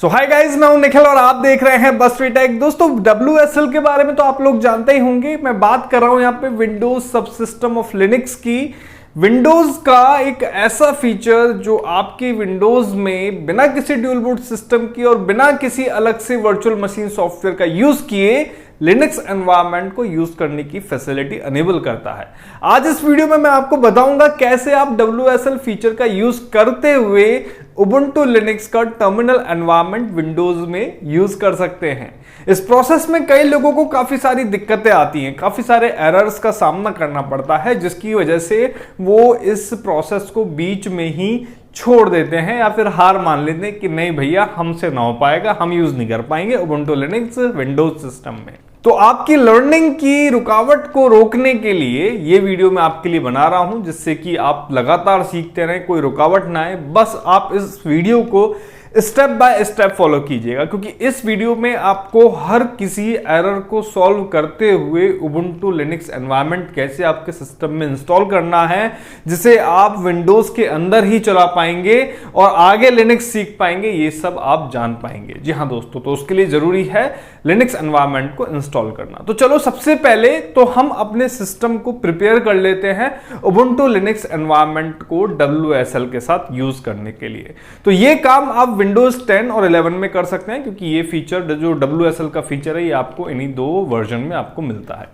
सो hi guys, मैं हूं निखिल और आप देख रहे हैं बस टेक। दोस्तों WSL के बारे में तो आप लोग जानते ही होंगे। मैं बात कर रहा हूं यहां पे विंडोज सबसिस्टम ऑफ लिनक्स की। विंडोज का एक ऐसा फीचर जो आपकी विंडोज में बिना किसी ड्यूल बूट सिस्टम की और बिना किसी अलग से वर्चुअल मशीन सॉफ्टवेयर का यूज किए लिनक्स एनवायरनमेंट को यूज करने की फैसिलिटी अनेबल करता है। आज इस वीडियो में मैं आपको बताऊंगा कैसे आप WSL फीचर का यूज करते हुए उबुंटू लिनक्स का टर्मिनल एनवायरनमेंट विंडोज में यूज कर सकते हैं। इस प्रोसेस में कई लोगों को काफी सारी दिक्कतें आती हैं, काफी सारे एरर्स का सामना करना पड़ता है, जिसकी वजह से वो इस प्रोसेस को बीच में ही छोड़ देते हैं या फिर हार मान लेते हैं कि नहीं भैया हमसे ना हो पाएगा, हम यूज नहीं कर पाएंगे उबुंटू लिनक्स विंडोज सिस्टम में। तो आपकी लर्निंग की रुकावट को रोकने के लिए ये वीडियो मैं आपके लिए बना रहा हूं, जिससे कि आप लगातार सीखते रहें, कोई रुकावट ना आए। बस आप इस वीडियो को स्टेप बाय स्टेप फॉलो कीजिएगा, क्योंकि इस वीडियो में आपको हर किसी एरर को सॉल्व करते हुए उबुंटू लिनक्स एनवायरनमेंट कैसे आपके सिस्टम में इंस्टॉल करना है, जिसे आप विंडोज के अंदर ही चला पाएंगे और आगे लिनक्स सीख पाएंगे, ये सब आप जान पाएंगे। जी हाँ दोस्तों, तो उसके लिए जरूरी है लिनक्स एनवायरनमेंट को इंस्टॉल करना। तो चलो सबसे पहले तो हम अपने सिस्टम को प्रिपेयर कर लेते हैं उबुंटू लिनक्स एनवायरनमेंट को WSL के साथ यूज करने के लिए। तो ये काम आप विंडोज 10 और 11 में कर सकते हैं, क्योंकि ये फीचर जो WSL का फीचर है ये आपको इन्हीं दो वर्जन में आपको मिलता है।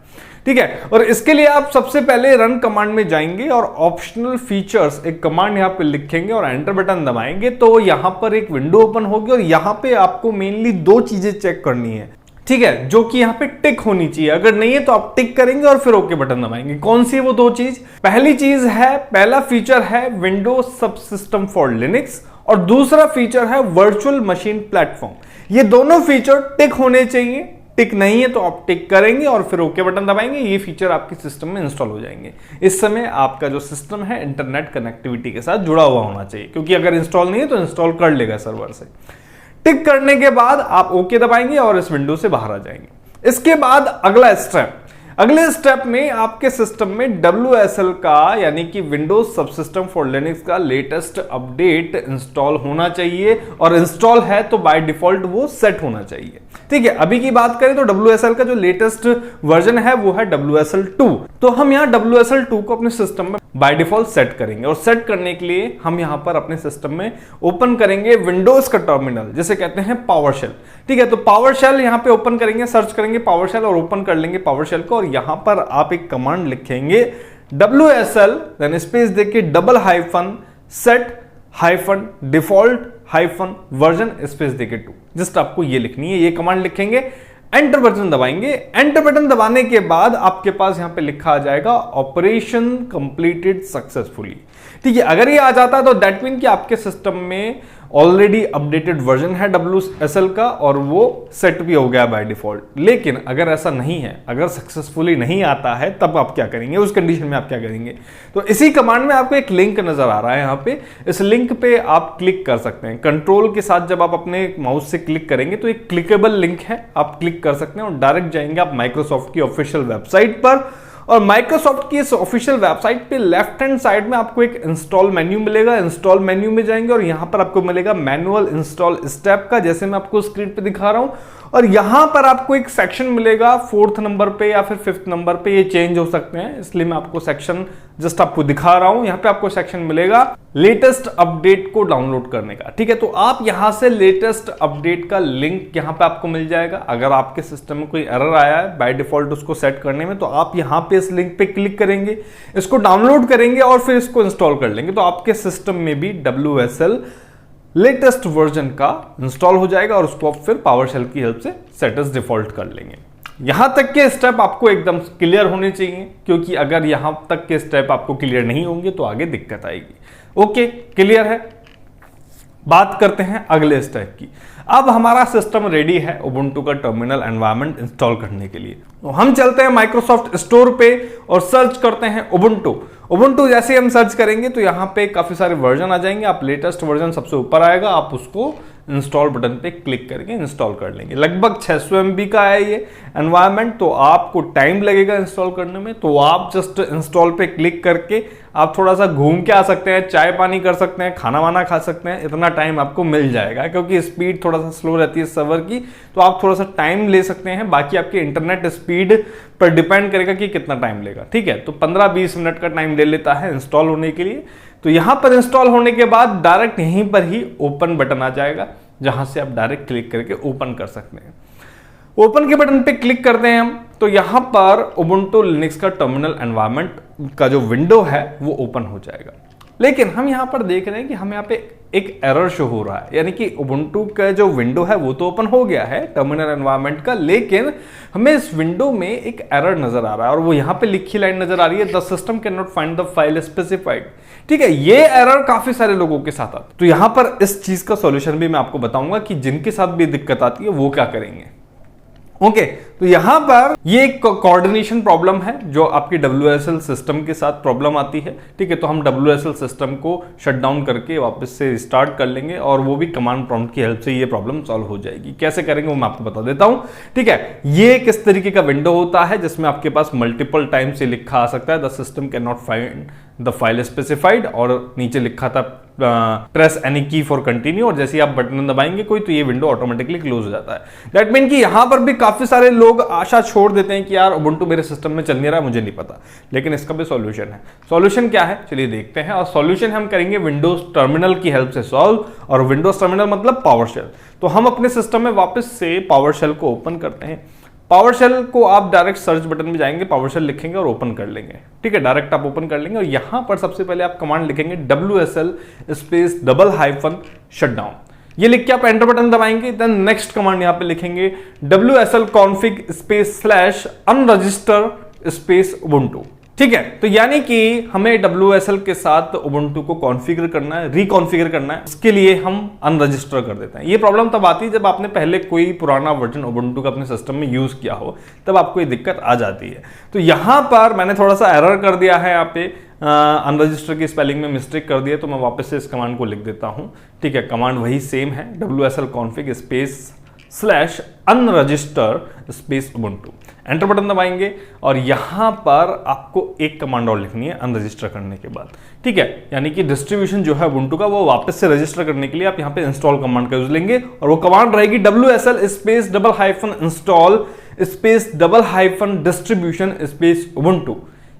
ठीक है, और इसके लिए आप सबसे पहले रन कमांड में जाएंगे और ऑप्शनल फीचर्स एक कमांड यहां पे लिखेंगे और एंटर बटन दबाएंगे तो यहां पर एक विंडो ओपन होगी और यहां पे आपको मेनली दो चीजें चेक करनी है। ठीक है, जो कि यहां पे टिक होनी चाहिए, अगर नहीं है तो आप टिक करेंगे और फिर ओके बटन दबाएंगे। कौन सी है वो दो चीज? पहली चीज है, पहला फीचर है विंडोज सबसिस्टम फॉर लिनक्स और दूसरा फीचर है वर्चुअल मशीन प्लेटफॉर्म। ये दोनों फीचर टिक होने चाहिए। टिक नहीं है तो आप टिक करेंगे और फिर ओके बटन दबाएंगे, ये फीचर आपके सिस्टम में इंस्टॉल हो जाएंगे। इस समय आपका जो सिस्टम है इंटरनेट कनेक्टिविटी के साथ जुड़ा हुआ होना चाहिए, क्योंकि अगर इंस्टॉल नहीं है तो इंस्टॉल कर लेगा सर्वर से। टिक करने के बाद आप ओके दबाएंगे और इस विंडो से बाहर आ जाएंगे। इसके बाद अगले स्टेप में आपके सिस्टम में WSL का यानी कि विंडोज सबसिस्टम फॉर लिनक्स का लेटेस्ट अपडेट इंस्टॉल होना चाहिए, और इंस्टॉल है तो बाय डिफॉल्ट वो सेट होना चाहिए। ठीक है, अभी की बात करें तो WSL का जो लेटेस्ट वर्जन है वो है WSL 2। तो हम यहाँ WSL 2 को अपने सिस्टम में बाय डिफॉल्ट सेट करेंगे, और सेट करने के लिए हम यहाँ पर अपने सिस्टम में ओपन करेंगे विंडोज का टर्मिनल, जिसे कहते हैं पावरशेल। ठीक है, तो पावरशेल यहाँ पे ओपन करेंगे, सर्च करेंगे पावरशेल और ओपन कर लेंगे पावरशेल को, और यहां पर आप एक कमांड लिखेंगे WSL देन स्पेस देके double hyphen set hyphen default hyphen version space देके 2। जस्ट आपको ये लिखनी है, ये कमांड लिखेंगे, एंटर बटन दबाएंगे। एंटर बटन दबाने के बाद आपके पास यहां पे लिखा आ जाएगा ऑपरेशन कंप्लीटेड सक्सेसफुली। ठीक है, अगर ये आ जाता है तो दैट मीन कि आपके सिस्टम में ऑलरेडी अपडेटेड वर्जन है WSL का और वो सेट भी हो गया बाय डिफॉल्ट। लेकिन अगर ऐसा नहीं है, अगर सक्सेसफुली नहीं आता है, तब आप क्या करेंगे? उस कंडीशन में आप क्या करेंगे? तो इसी कमांड में आपको एक लिंक नजर आ रहा है यहाँ पे, इस लिंक पे आप क्लिक कर सकते हैं। कंट्रोल के साथ जब आप अपने माउस से क्लिक करेंगे तो एक क्लिकेबल लिंक है, आप क्लिक कर सकते हैं और डायरेक्ट जाएंगे आप माइक्रोसॉफ्ट की ऑफिशियल वेबसाइट पर। और माइक्रोसॉफ्ट की इस ऑफिशियल वेबसाइट पे लेफ्ट हैंड साइड में आपको एक इंस्टॉल मेन्यू मिलेगा। इंस्टॉल मेन्यू में जाएंगे और यहां पर आपको मिलेगा मैनुअल इंस्टॉल स्टेप का, जैसे मैं आपको स्क्रीन पे दिखा रहा हूं। और यहां पर आपको एक सेक्शन मिलेगा 4th नंबर पे या फिर 5th नंबर पे, ये चेंज हो सकते हैं, इसलिए मैं आपको सेक्शन जस्ट आपको दिखा रहा हूं। यहां पे आपको सेक्शन मिलेगा लेटेस्ट अपडेट को डाउनलोड करने का। ठीक है, तो आप यहां से लेटेस्ट अपडेट का लिंक यहां पे आपको मिल जाएगा। अगर आपके सिस्टम में कोई एरर आया है बाय डिफॉल्ट उसको सेट करने में, तो आप यहां पे इस लिंक पे क्लिक करेंगे, इसको डाउनलोड करेंगे और फिर इसको इंस्टॉल कर लेंगे, तो आपके सिस्टम में भी WSL लेटेस्ट वर्जन का इंस्टॉल हो जाएगा और उसको आप फिर पावरशेल की हेल्प से सेट एज डिफॉल्ट कर लेंगे। यहां तक के स्टेप आपको एकदम क्लियर होने चाहिए, क्योंकि अगर यहां तक के स्टेप आपको क्लियर नहीं होंगे तो आगे दिक्कत आएगी। ओके, क्लियर है? बात करते हैं अगले स्टेप की। अब हमारा सिस्टम रेडी है उबुंटू का टर्मिनल एनवायरनमेंट इंस्टॉल करने के लिए, तो हम चलते हैं माइक्रोसॉफ्ट स्टोर पे और सर्च करते हैं उबुंटू। जैसे हम सर्च करेंगे तो यहाँ पे काफी सारे वर्जन आ जाएंगे। आप लेटेस्ट वर्जन सबसे ऊपर आएगा, आप उसको इंस्टॉल बटन पे क्लिक करके इंस्टॉल कर लेंगे। लगभग 600 MB का है ये एनवायरनमेंट, तो आपको टाइम लगेगा इंस्टॉल करने में। तो आप जस्ट इंस्टॉल पे क्लिक करके आप थोड़ा सा घूम के आ सकते हैं, चाय पानी कर सकते हैं, खाना वाना खा सकते हैं, इतना टाइम आपको मिल जाएगा। क्योंकि स्पीड थोड़ा सा स्लो रहती है सर्वर की, तो आप थोड़ा सा टाइम ले सकते हैं। बाकी आपके इंटरनेट स्पीड पर डिपेंड करेगा कि कितना टाइम लेगा, ठीक है। तो 15-20 मिनट का टाइम ले लेता है इंस्टॉल होने के लिए। तो यहां पर इंस्टॉल होने के बाद डायरेक्ट यहीं पर ही ओपन बटन आ जाएगा, जहां से आप डायरेक्ट क्लिक करके ओपन कर सकते हैं। ओपन के बटन पे क्लिक करते हैं हम, तो यहां पर उबुंटू लिनक्स का टर्मिनल एनवायरनमेंट का जो विंडो है वो ओपन हो जाएगा। लेकिन हम यहां पर देख रहे हैं कि हमें यहां पे एक एरर शो हो रहा है, यानी कि उबुंटू का जो विंडो है वो तो ओपन हो गया है टर्मिनल एनवायरनमेंट का, लेकिन हमें इस विंडो में एक एरर नजर आ रहा है और वो यहां पे लिखी लाइन नजर आ रही है, the system can not find the file specified. ठीक है, ये एरर काफी सारे लोगों के साथ आता है। तो यहां पर इस चीज का सॉल्यूशन भी मैं आपको बताऊंगा कि जिनके साथ भी दिक्कत आती है वो क्या करेंगे। ओके, तो यहां पर ये एक कोऑर्डिनेशन प्रॉब्लम है जो आपकी WSL सिस्टम के साथ प्रॉब्लम आती है। ठीक है, तो हम WSL सिस्टम को शट डाउन करके वापस से रिस्टार्ट कर लेंगे और वो भी कमांड प्रॉम्प्ट की हेल्प से ये प्रॉब्लम सॉल्व हो जाएगी। कैसे करेंगे वो मैं आपको बता देता हूं। ठीक है, ये किस तरीके का विंडो होता है जिसमें आपके पास मल्टीपल टाइम से लिखा आ सकता है the system can not find the file specified, और नीचे लिखा था प्रेस एनी की फॉर कंटिन्यू, और जैसे ही आप बटन दबाएंगे कोई तो ये विंडो ऑटोमेटिकली क्लोज हो जाता है। दैट मीन कि यहां पर भी काफी सारे लोग आशा छोड़ देते हैं कि यार उबुंटू मेरे सिस्टम में चल नहीं रहा है, मुझे नहीं पता। लेकिन इसका भी सॉल्यूशन है। सॉल्यूशन क्या है चलिए देखते हैं, और सॉल्यूशन हम करेंगे विंडोज टर्मिनल की हेल्प से सॉल्व। और विंडोज टर्मिनल मतलब पावरशेल। तो हम अपने सिस्टम में वापस से पावरशेल को ओपन करते हैं। पावरशेल को आप डायरेक्ट सर्च बटन में जाएंगे, पावरशेल लिखेंगे और ओपन कर लेंगे। ठीक है, डायरेक्ट आप ओपन कर लेंगे और यहां पर सबसे पहले आप कमांड लिखेंगे WSL स्पेस डबल - शटडाउन। ये लिख के आप एंटर बटन दबाएंगे। देन नेक्स्ट कमांड यहां पे लिखेंगे WSL config space / unregister space Ubuntu. ठीक है, तो यानी कि हमें WSL के साथ उबुंटू को कॉन्फ़िगर करना है, रिकॉन्फ़िगर करना है। इसके लिए हम अनरजिस्टर कर देते हैं। ये प्रॉब्लम तब आती है जब आपने पहले कोई पुराना वर्जन उबुंटू का अपने सिस्टम में यूज किया हो, तब आपको ये दिक्कत आ जाती है। तो यहां पर मैंने थोड़ा सा एरर कर दिया है, यहाँ पे अनरजिस्टर की स्पेलिंग में मिस्टेक कर दिया, तो मैं वापस से इस कमांड को लिख देता हूं। ठीक है, कमांड वही सेम है, WSL config space / unregister space Ubuntu. Enter button दबाएंगे और यहां पर आपको एक कमांड और लिखनी है अनरजिस्टर करने के बाद। ठीक है, यानी कि डिस्ट्रीब्यूशन जो है उबुंटू का वो वापस से रजिस्टर करने के लिए आप यहां पे इंस्टॉल कमांड का यूज लेंगे, और वो कमांड रहेगी WSL space double - install space double - distribution space Ubuntu.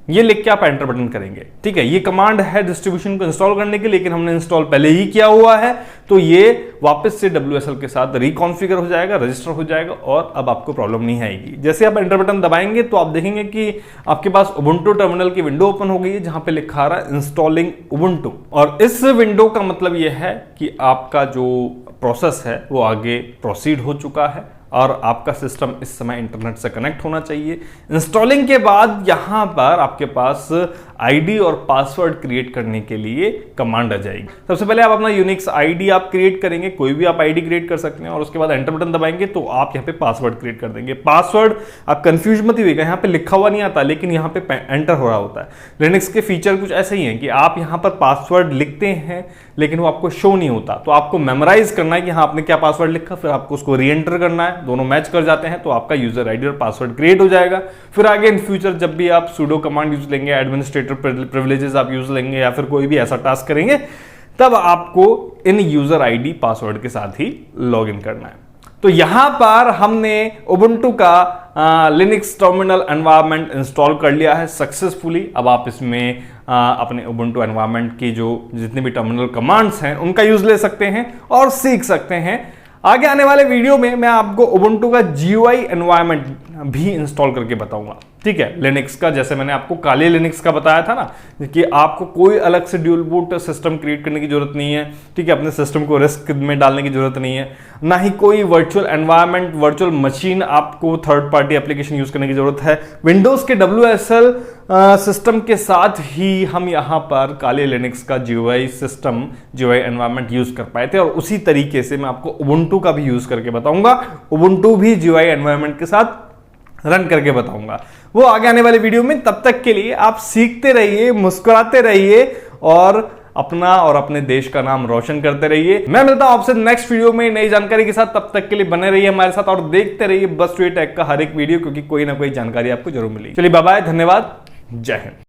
ये लिख के आप एंटर बटन करेंगे। ठीक है, ये कमांड है डिस्ट्रीब्यूशन को इंस्टॉल करने के, लेकिन हमने इंस्टॉल पहले ही किया हुआ है, तो ये वापस से WSL के साथ रिकॉन्फ़िगर हो जाएगा, रजिस्टर हो जाएगा और अब आपको प्रॉब्लम नहीं आएगी। जैसे आप एंटर बटन दबाएंगे तो आप देखेंगे कि आपके पास उबुंटू टर्मिनल की विंडो ओपन हो गई है, जहां पे लिखा आ रहा है इंस्टॉलिंग उबुंटू। और इस विंडो का मतलब यह है कि आपका जो प्रोसेस है वो आगे प्रोसीड हो चुका है और आपका सिस्टम इस समय इंटरनेट से कनेक्ट होना चाहिए। इंस्टॉलिंग के बाद यहां पर आपके पास आईडी और पासवर्ड क्रिएट करने के लिए कमांड आ जाएगी। सबसे पहले आप अपना यूनिक्स आईडी आप क्रिएट करेंगे, कोई भी आप आईडी क्रिएट कर सकते हैं, और उसके बाद एंटर बटन दबाएंगे तो आप यहां पे पासवर्ड क्रिएट कर देंगे। पासवर्ड आप कंफ्यूज मत होइएगा, यहां पे लिखा हुआ नहीं आता, लेकिन यहां पे एंटर हो रहा होता है। लिनक्स के फीचर कुछ ऐसे ही हैं कि आप यहां पर पासवर्ड लिखते हैं लेकिन वो आपको शो नहीं होता, तो आपको मेमोराइज करना है कि हाँ आपने क्या पासवर्ड लिखा, फिर आपको उसको री एंटर करना है। दोनों मैच कर जाते हैं तो आपका यूजर आईडी और पासवर्ड क्रिएट हो जाएगा। फिर आगे इन फ्यूचर जब भी आप sudo कमांड यूज लेंगे, एडमिनिस्ट्रेटर प्रिविलेजेस आप यूज लेंगे या फिर कोई भी ऐसा टास्क करेंगे, तब आपको इन यूजर आईडी पासवर्ड के साथ ही लॉग इन करना है। तो यहां पर हमने उबुंटू का लिनक्स टर्मिनल एनवायरनमेंट इंस्टॉल कर लिया है सक्सेसफुली। अब आप इसमें अपने उबुंटू एनवायरनमेंट की जो जितने भी टर्मिनल कमांड्स हैं उनका यूज ले सकते हैं और सीख सकते हैं। आगे आने वाले वीडियो में मैं आपको उबुंटू का GUI एनवायरनमेंट भी इंस्टॉल करके बताऊंगा। ठीक है, लिनक्स का, जैसे मैंने आपको काले लिनक्स का बताया था ना कि आपको कोई अलग से ड्यूल बूट सिस्टम क्रिएट करने की जरूरत नहीं है। ठीक है, अपने सिस्टम को रिस्क में डालने की जरूरत नहीं है, ना ही कोई वर्चुअल एनवायरनमेंट, वर्चुअल मशीन आपको थर्ड पार्टी एप्लीकेशन यूज करने की जरूरत है। विंडोज के WSL सिस्टम के साथ ही हम यहां पर काले लिनक्स का GUI system, GUI environment use कर पाए थे, और उसी तरीके से मैं आपको उबुंटू का भी यूज करके बताऊंगा। उबुंटू भी GUI एनवायरनमेंट के साथ रन करके बताऊंगा, वो आगे आने वाले वीडियो में। तब तक के लिए आप सीखते रहिए, मुस्कुराते रहिए और अपना और अपने देश का नाम रोशन करते रहिए। मैं मिलता हूं आपसे नेक्स्ट वीडियो में नई जानकारी के साथ, तब तक के लिए बने रहिए हमारे साथ और देखते रहिए बस टेक का हर एक वीडियो, क्योंकि कोई ना कोई जानकारी आपको जरूर मिलेगी। चलिए बाय बाय, धन्यवाद, जय हिंद।